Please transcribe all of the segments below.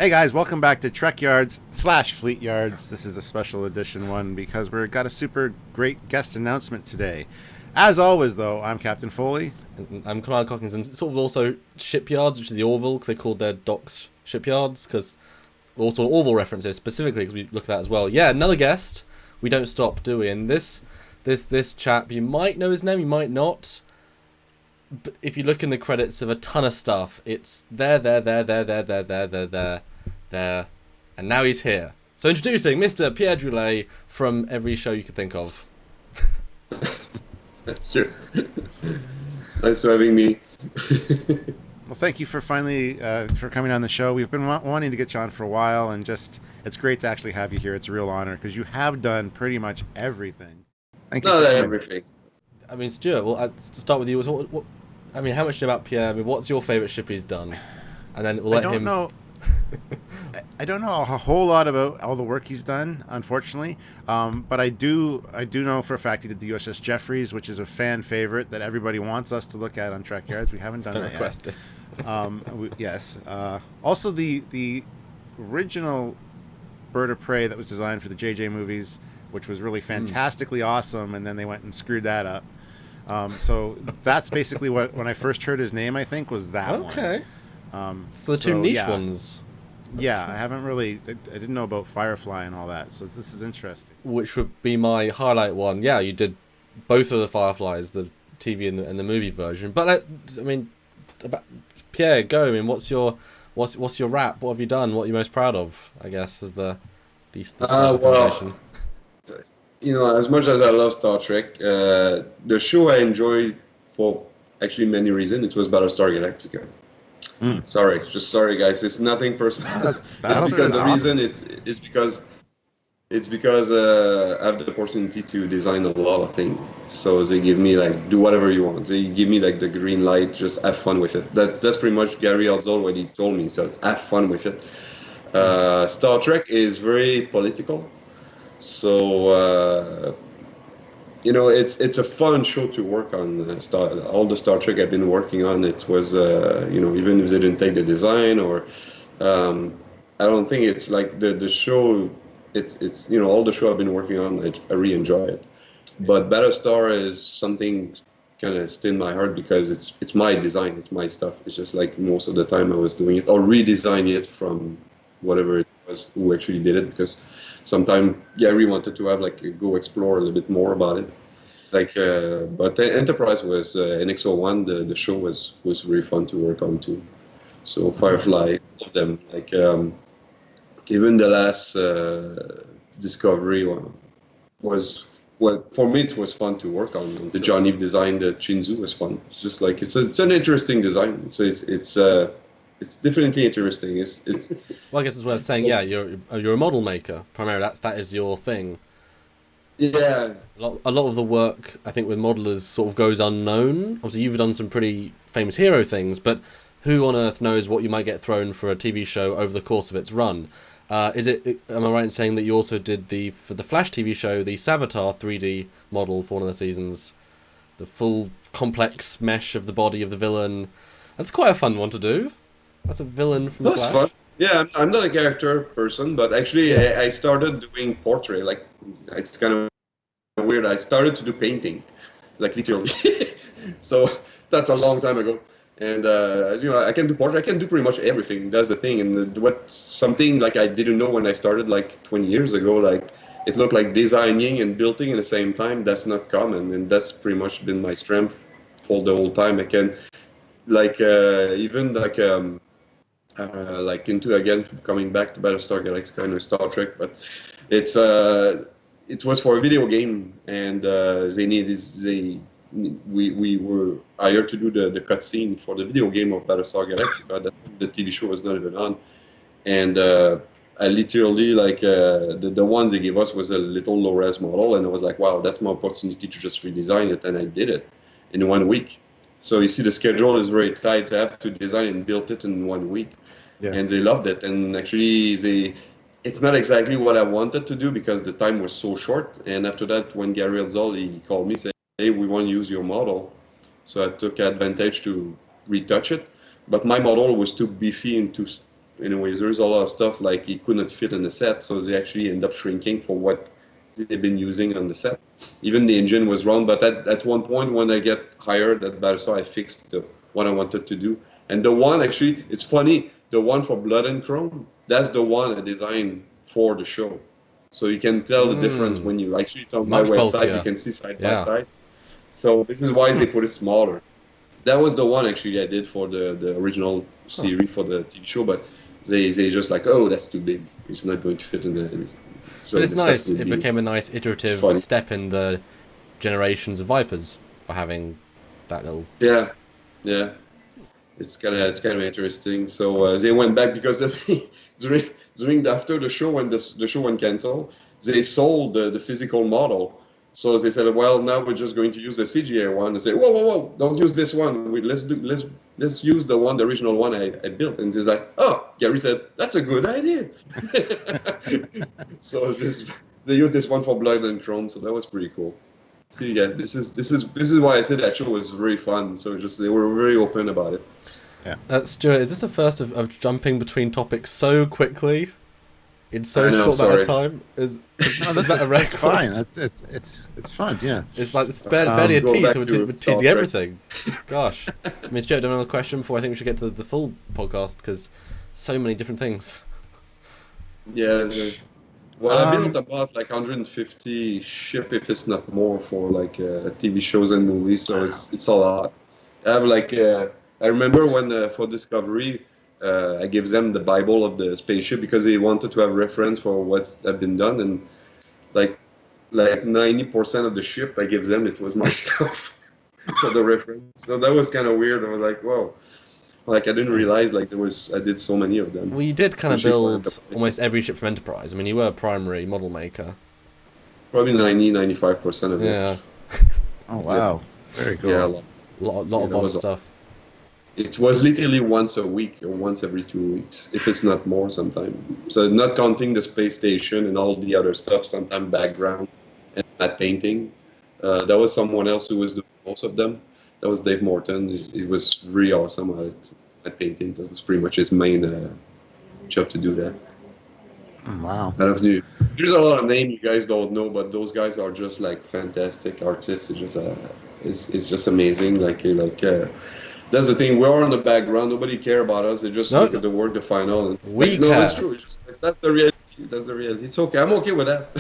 Hey guys, welcome back to Trekyards / Fleet Yards. This is a special edition one because we've got a super great guest announcement today. As always, though, I'm Captain Foley. And I'm Command Cockins, and sort of also shipyards, which are the Orville, because they called their docks shipyards, because also Orville references specifically, because we look at that as well. Yeah, another guest. We don't stop, do we? And this chap, you might know his name, you might not. But if you look in the credits of a ton of stuff, it's there, and now he's here. So introducing Mr. Pierre Drolet from every show you could think of. Sure. Nice having me. Well, thank you for finally for coming on the show. We've been wanting to get you on for a while, and just it's great to actually have you here. It's a real honor because you have done pretty much everything. Thank you. Not everything. I mean, Stuart, well, to start with you, I mean, how much do you know about Pierre? I mean, what's your favourite ship he's done? And then we'll let him... I don't know a whole lot about all the work he's done, unfortunately. But I do know for a fact he did the USS Jeffries, which is a fan favorite that everybody wants us to look at on Trekyards. We haven't done that requested. Yet. Yes. Also, the original Bird of Prey that was designed for the JJ movies, which was really fantastically awesome, and then they went and screwed that up. So that's basically what, when I first heard his name, I think, was that one. Okay. So the two niche ones. Yeah, I didn't know about Firefly and all that, so this is interesting. Which would be my highlight one. Yeah, you did both of the Fireflies, the TV and the movie version. But I mean, Pierre, go. I mean, what's your rap? What have you done? What are you most proud of? I guess is the start of the conversation. You know, as much as I love Star Trek, the show I enjoyed for actually many reasons. It was Battlestar Galactica. Sorry guys, it's nothing personal. It's because the reason it's because I have the opportunity to design a lot of things. So they give me do whatever you want. They give me the green light, just have fun with it. That's pretty much Gary Alzol what he told me. So have fun with it. Star Trek is very political. So you know, it's a fun show to work on. All the Star Trek I've been working on, it was you know, even if they didn't take the design or I don't think it's like the show. It's you know, all the show I've been working on, I really enjoy it. But Battlestar is something kind of still in my heart because it's my design, it's my stuff. It's just like most of the time I was doing it or redesigning it from whatever it was who actually did it, because sometimes Gary wanted to have go explore a little bit more about it. But the Enterprise was NX-01. The show was really fun to work on too. So Firefly, all of them. Even the last Discovery one was, well, for me it was fun to work on. The John Eve design, the Chinzu was fun. It's just it's an interesting design. So it's definitely interesting. It's well, I guess it's worth saying. Yeah, you're a model maker primarily. That is your thing. Yeah. A lot of the work I think with modelers sort of goes unknown. Obviously, you've done some pretty famous hero things, but who on earth knows what you might get thrown for a TV show over the course of its run? Am I right in saying that you also did for the Flash TV show the Savitar 3D model for one of the seasons, the full complex mesh of the body of the villain? That's quite a fun one to do. That's a villain from the Flash. Fun. Yeah, I'm not a character person, but actually I started doing portrait. It's kind of weird. I started to do painting, literally. So that's a long time ago. And you know, I can do portrait. I can do pretty much everything. That's the thing. And something I didn't know when I started 20 years ago. It looked like designing and building at the same time. That's not common, and that's pretty much been my strength for the whole time. I can even into again coming back to Battlestar Galactica and Star Trek, but it was for a video game, and we were hired to do the cutscene for the video game of Battlestar Galactica that the TV show was not even on, and I literally the ones they gave us was a little low res model, and I was like, wow, that's my opportunity to just redesign it, and I did it in 1 week. So you see, the schedule is very tight. I have to design and build it in 1 week. Yeah. And they loved it. And actually, it's not exactly what I wanted to do because the time was so short. And after that, when Gary Alzol, he called me and said, hey, we want to use your model. So I took advantage to retouch it. But my model was too beefy and too anyways, there's a lot of stuff like it could not fit in the set, so they actually end up shrinking for what they've been using on the set. Even the engine was wrong, but at one point when I get hired at Battlestar, I fixed what I wanted to do. And the one, actually, it's funny, the one for Blood and Chrome, that's the one I designed for the show. So you can tell the difference when you actually, it's on my Much website, bulkier. you can see side by side. So this is why they put it smaller. That was the one actually I did for the original series for the TV show, but they just like, oh, that's too big. It's not going to fit in the. So But it's the set nice. would It be became a nice iterative funny. step in the generations of Vipers by having that little. Yeah, yeah. It's kind of interesting. So they went back because the thing, during after the show when the show went canceled, they sold the physical model. So they said, well, now we're just going to use the CGI one. They say, whoa, don't use this one. Let's use the original one I built. And he's like, oh, Gary said, that's a good idea. So they used this one for Blood and Chrome. So that was pretty cool. So yeah, this is why I said that show was very fun. So they were very open about it. Yeah. Stuart, is this the first of jumping between topics so quickly in so I know, short amount of sorry. time? Is No, that a record? It's fine. It's fun. Yeah. It's like it's barely a go tease, back so we're to teasing Star Trek. everything. Gosh. I mean, Stuart, do you have another question before I think we should get to the full podcast, because so many different things. Yeah. Well, I built about like 150 ship, if it's not more, for like TV shows and movies. So it's a lot. I have like I remember when for Discovery, I gave them the Bible of the spaceship because they wanted to have reference for what's have been done, and like 90% of the ship I gave them, it was my stuff for the reference. So that was kind of weird. I was like, whoa. Like I didn't realize I did so many of them. Well, you did kind of Especially for build Enterprise. almost every ship from Enterprise. I mean, you were a primary model maker. Probably 95% of it. Yeah. Oh wow. Very cool. Yeah, a lot. Lot Yeah, of that odd was a- stuff. It was literally once a week or once every 2 weeks, if it's not more sometimes. So not counting the space station and all the other stuff, sometimes background and that painting. That was someone else who was doing most of them. That was Dave Morton. He was really awesome at painting. That was pretty much his main job to do that. Wow. I don't know. There's a lot of names you guys don't know, but those guys are just like fantastic artists. It's just amazing. That's the thing. We're in the background. Nobody care about us. They just No. look at the work, the final. And, We no, care. that's true. It's just, that's the reality. That's the reality. It's okay. I'm okay with that.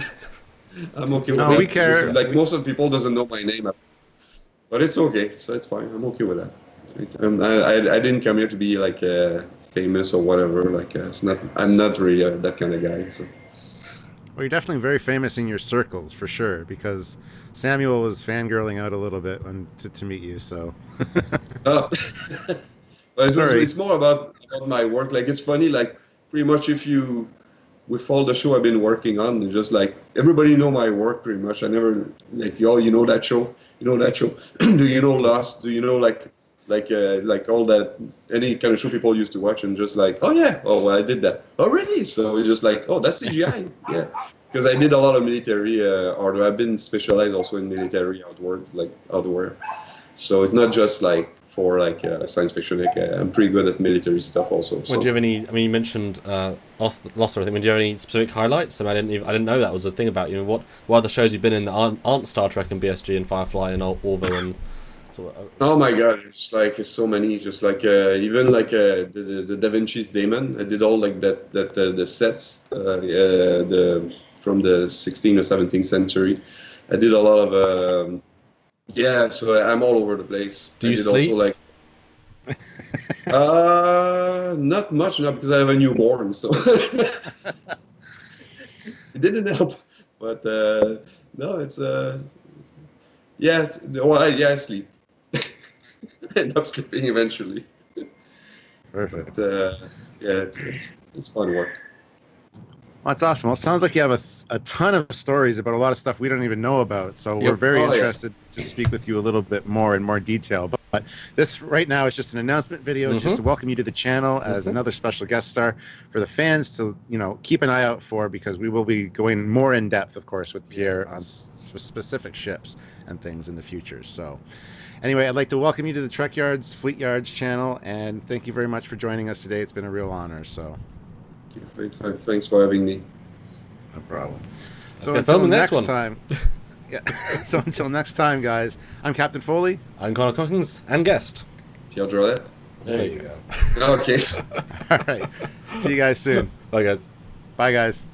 I'm okay with No, that. we care. Just, like most of the people doesn't know my name, but it's okay. So it's fine. I'm okay with that. I didn't come here to be like famous or whatever. Like it's not. I'm not really that kind of guy. So. Well, you're definitely very famous in your circles for sure, because Samuel was fangirling out a little bit to meet you. So. But Sorry. it's more about my work. Like it's funny. Like pretty much with all the show I've been working on, it's just like everybody know my work pretty much. I never like you know that show. You know that show. Do you know Lost? Do you know like all that any kind of show people used to watch and just like, oh yeah, oh well, I did that. Oh really? So it's just like, oh that's CGI. Yeah, because I did a lot of military art. I've been specialized also in military outdoor. So it's not just like for like science fiction. Like I'm pretty good at military stuff also. So. Well, do you have any? I mean, you mentioned Lost or anything. Do you have any specific highlights? I mean, I didn't know that was a thing about you. What other shows you've been in that aren't Star Trek and BSG and Firefly and Orville and sort of, Oh my God! It's so many. Just like even like the Da Vinci's Daemon. I did all like that the sets from the 16th or 17th century. I did a lot of yeah. So I'm all over the place. Do you I did sleep? Also, like not much now because I have a newborn. So it didn't help. But no, it's yeah. I sleep. End up sleeping eventually. Perfect. But yeah, it's fun work. Well, that's awesome. Well, it sounds like you have a ton of stories about a lot of stuff we don't even know about. So we're Yep. very Oh, yeah. interested to speak with you a little bit more in more detail. But this right now is just an announcement video, just to welcome you to the channel as another special guest star for the fans to keep an eye out for, because we will be going more in depth, of course, with Pierre on specific ships and things in the future. So. Anyway, I'd like to welcome you to the Trekyards Fleet Yards channel, and thank you very much for joining us today. It's been a real honor. So, Thanks for having me. no problem. Let's So get until filming next one. time, yeah. So until next time, guys. I'm Captain Foley. I'm Connor Cockings and guest. Pierre Drolet. There you go. Okay. All right. See you guys soon. Bye, guys. Bye, guys.